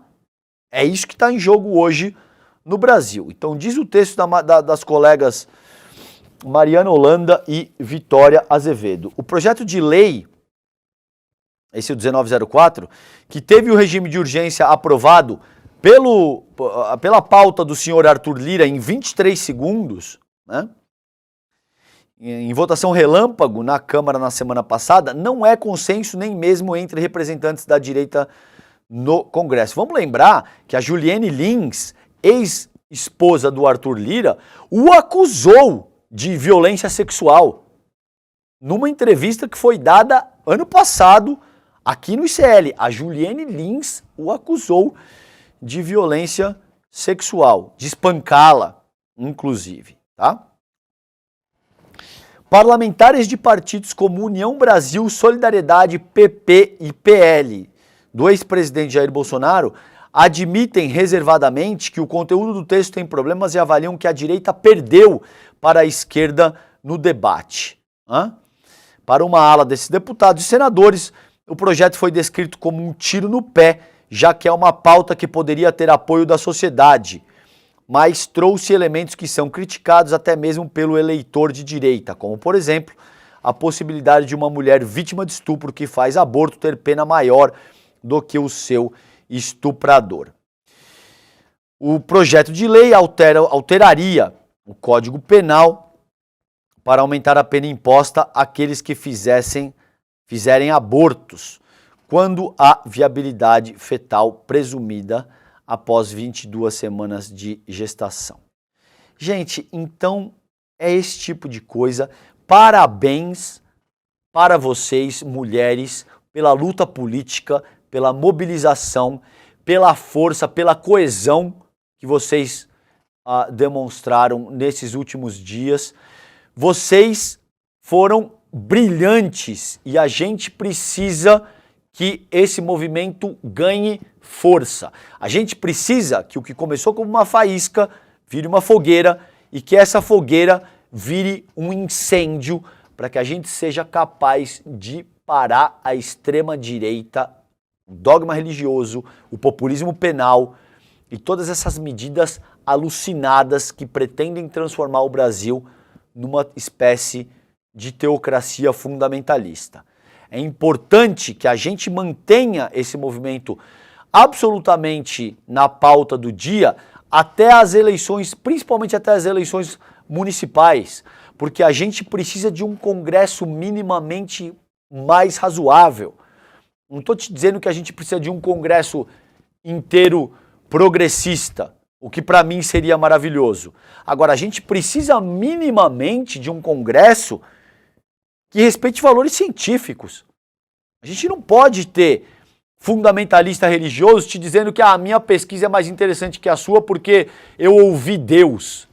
É isso que está em jogo hoje no Brasil. Então diz o texto das colegas Mariana Holanda e Vitória Azevedo. O projeto de lei, esse 1904, que teve o regime de urgência aprovado pela pauta do senhor Arthur Lira em 23 segundos, né? Em votação relâmpago na Câmara na semana passada, não é consenso nem mesmo entre representantes da direita no Congresso. Vamos lembrar que a Juliane Lins, ex-esposa do Arthur Lira, o acusou de violência sexual numa entrevista que foi dada ano passado aqui no ICL. A Juliane Lins o acusou de violência sexual, de espancá-la, inclusive, tá? Parlamentares de partidos como União Brasil, Solidariedade, PP e PL do ex-presidente Jair Bolsonaro admitem reservadamente que o conteúdo do texto tem problemas e avaliam que a direita perdeu para a esquerda no debate. Para uma ala desses deputados e senadores, o projeto foi descrito como um tiro no pé, já que é uma pauta que poderia ter apoio da sociedade, mas trouxe elementos que são criticados até mesmo pelo eleitor de direita, como, por exemplo, a possibilidade de uma mulher vítima de estupro que faz aborto ter pena maior do que o seu estuprador. O projeto de lei alteraria o Código Penal para aumentar a pena imposta àqueles que fizerem abortos, quando há viabilidade fetal presumida após 22 semanas de gestação. Gente, então é esse tipo de coisa. Parabéns para vocês, mulheres, pela luta política, pela mobilização, pela força, pela coesão que vocês demonstraram nesses últimos dias. Vocês foram brilhantes e a gente precisa que esse movimento ganhe força. A gente precisa que o que começou como uma faísca vire uma fogueira e que essa fogueira vire um incêndio para que a gente seja capaz de parar a extrema-direita, o dogma religioso, o populismo penal e todas essas medidas alucinadas que pretendem transformar o Brasil numa espécie de teocracia fundamentalista. É importante que a gente mantenha esse movimento absolutamente na pauta do dia até as eleições, principalmente até as eleições municipais, porque a gente precisa de um Congresso minimamente mais razoável. Não estou te dizendo que a gente precisa de um Congresso inteiro progressista, o que para mim seria maravilhoso. Agora, a gente precisa minimamente de um Congresso que respeite valores científicos. A gente não pode ter fundamentalista religioso te dizendo que a minha pesquisa é mais interessante que a sua porque eu ouvi Deus.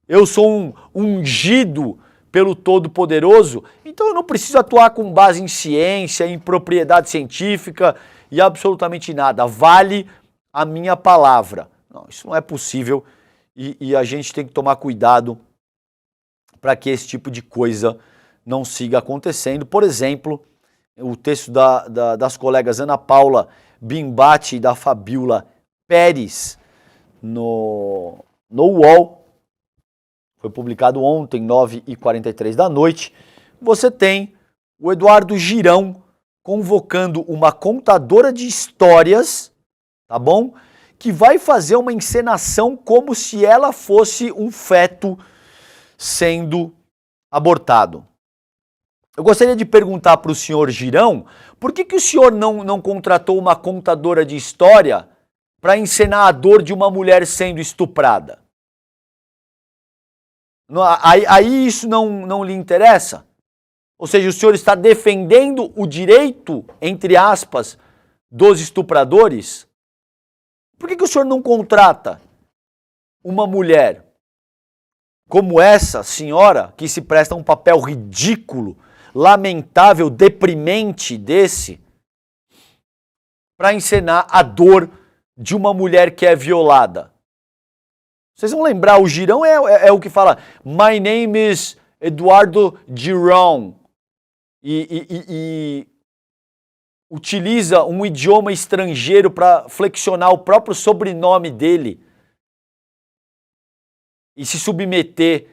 Eu sou um ungido pelo Todo-Poderoso, então eu não preciso atuar com base em ciência, em propriedade científica e absolutamente nada. Vale a minha palavra. Não, isso não é possível e a gente tem que tomar cuidado para que esse tipo de coisa não siga acontecendo. Por exemplo, o texto das colegas Ana Paula Bimbati e da Fabiola Pérez no UOL, foi publicado ontem, 9h43 da noite. Você tem o Eduardo Girão convocando uma contadora de histórias, tá bom? Que vai fazer uma encenação como se ela fosse um feto sendo abortado. Eu gostaria de perguntar para o senhor Girão, por que o senhor não contratou uma contadora de história para encenar a dor de uma mulher sendo estuprada? Aí isso não lhe interessa? Ou seja, o senhor está defendendo o direito, entre aspas, dos estupradores? Por que o senhor não contrata uma mulher como essa senhora, que se presta a um papel ridículo, lamentável, deprimente desse, para encenar a dor de uma mulher que é violada? Vocês vão lembrar, o Girão é o que fala My name is Eduardo Girão e utiliza um idioma estrangeiro para flexionar o próprio sobrenome dele e se submeter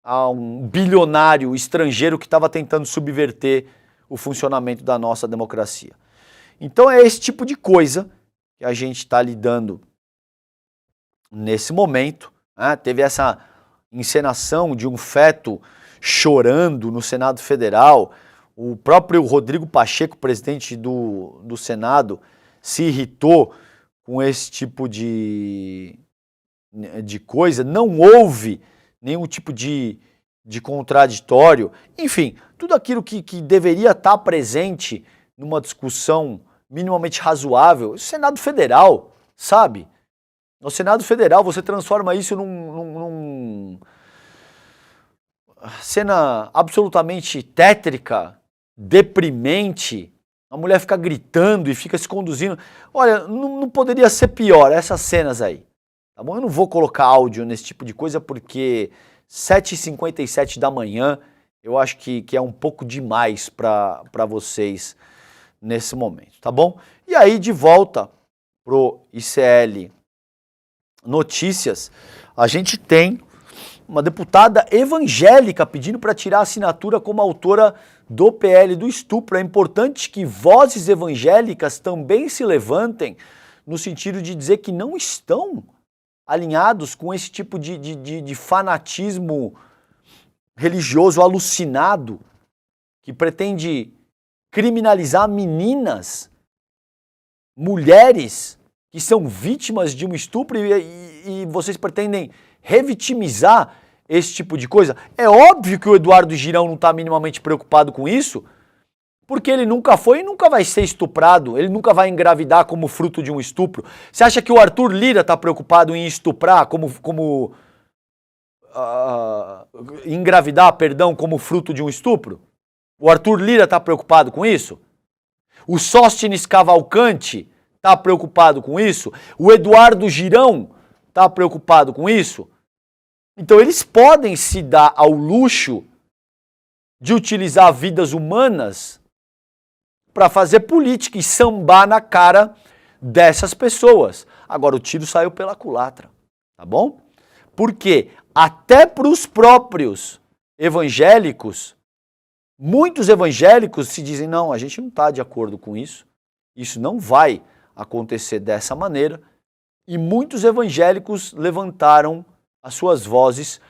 a um bilionário estrangeiro que estava tentando subverter o funcionamento da nossa democracia. Então é esse tipo de coisa que a gente está lidando nesse momento. Teve essa encenação de um feto chorando no Senado Federal. O próprio Rodrigo Pacheco, presidente do Senado, se irritou com esse tipo de coisa. Não houve nenhum tipo de contraditório. Enfim, tudo aquilo que deveria estar presente numa discussão minimamente razoável. O Senado Federal, sabe? No Senado Federal você transforma isso num cena absolutamente tétrica, deprimente. A mulher fica gritando e fica se conduzindo. Olha, não poderia ser pior essas cenas aí. Tá bom? Eu não vou colocar áudio nesse tipo de coisa porque 7h57 da manhã eu acho que é um pouco demais para vocês nesse momento, tá bom? E aí, de volta pro ICL Notícias, a gente tem uma deputada evangélica pedindo para tirar a assinatura como autora do PL do estupro. É importante que vozes evangélicas também se levantem no sentido de dizer que não estão alinhados com esse tipo de fanatismo religioso alucinado que pretende criminalizar meninas, mulheres que são vítimas de um estupro e vocês pretendem revitimizar esse tipo de coisa. É óbvio que o Eduardo Girão não está minimamente preocupado com isso, porque ele nunca foi e nunca vai ser estuprado, ele nunca vai engravidar como fruto de um estupro. Você acha que o Arthur Lira está preocupado em estuprar engravidar, perdão, como fruto de um estupro? O Arthur Lira está preocupado com isso? O Sóstenes Cavalcante está preocupado com isso? O Eduardo Girão está preocupado com isso? Então eles podem se dar ao luxo de utilizar vidas humanas para fazer política e sambar na cara dessas pessoas. Agora o tiro saiu pela culatra, tá bom? Porque até para os próprios evangélicos, muitos evangélicos se dizem, não, a gente não está de acordo com isso não vai acontecer dessa maneira, e muitos evangélicos levantaram as suas vozes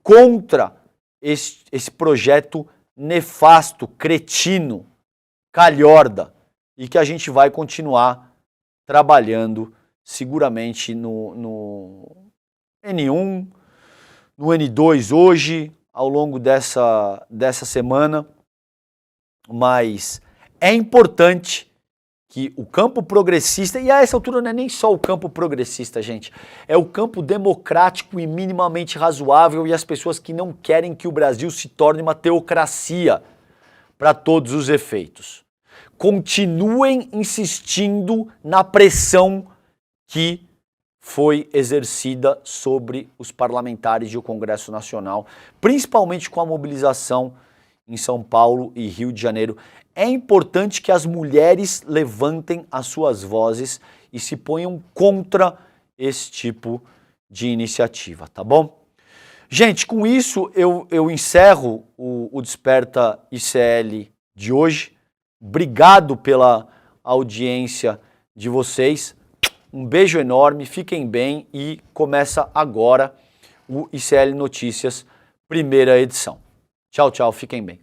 contra esse projeto nefasto, cretino, calhorda, e que a gente vai continuar trabalhando seguramente no N1, no N2 hoje, ao longo dessa semana, mas é importante que o campo progressista, e a essa altura não é nem só o campo progressista, gente, é o campo democrático e minimamente razoável e as pessoas que não querem que o Brasil se torne uma teocracia para todos os efeitos. Continuem insistindo na pressão que foi exercida sobre os parlamentares e o Congresso Nacional, principalmente com a mobilização em São Paulo e Rio de Janeiro. É importante que as mulheres levantem as suas vozes e se ponham contra esse tipo de iniciativa, tá bom? Gente, com isso eu encerro o Desperta ICL de hoje. Obrigado pela audiência de vocês. Um beijo enorme, fiquem bem e começa agora o ICL Notícias, primeira edição. Tchau, tchau, fiquem bem.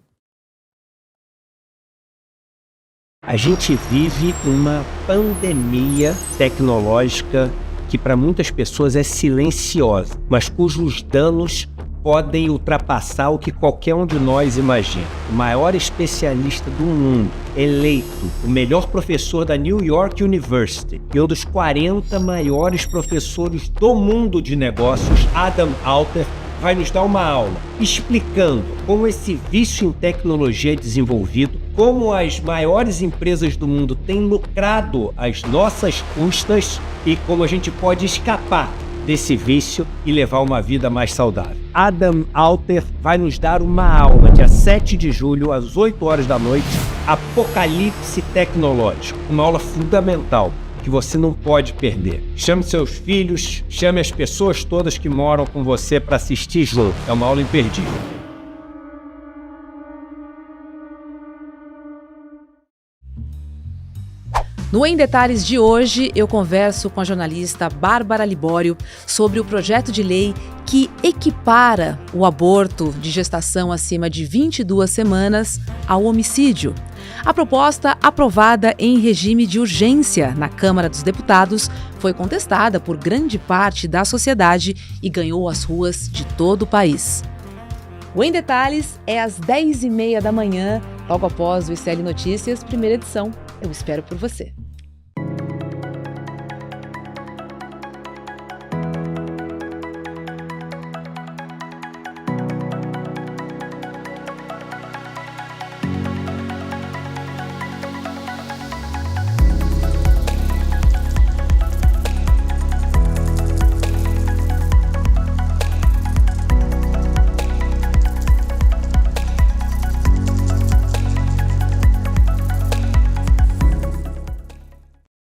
A gente vive uma pandemia tecnológica que para muitas pessoas é silenciosa, mas cujos danos podem ultrapassar o que qualquer um de nós imagina. O maior especialista do mundo, eleito o melhor professor da New York University e um dos 40 maiores professores do mundo de negócios, Adam Alter, vai nos dar uma aula explicando como esse vício em tecnologia é desenvolvido, como as maiores empresas do mundo têm lucrado às nossas custas e como a gente pode escapar desse vício e levar uma vida mais saudável. Adam Alter vai nos dar uma aula dia 7 de julho, às 8 horas da noite, Apocalipse Tecnológico, uma aula fundamental que você não pode perder. Chame seus filhos, chame as pessoas todas que moram com você para assistir junto. É uma aula imperdível. No Em Detalhes de hoje, eu converso com a jornalista Bárbara Libório sobre o projeto de lei que equipara o aborto de gestação acima de 22 semanas ao homicídio. A proposta, aprovada em regime de urgência na Câmara dos Deputados, foi contestada por grande parte da sociedade e ganhou as ruas de todo o país. O Em Detalhes é às 10h30 da manhã, logo após o ICL Notícias, primeira edição. Eu espero por você.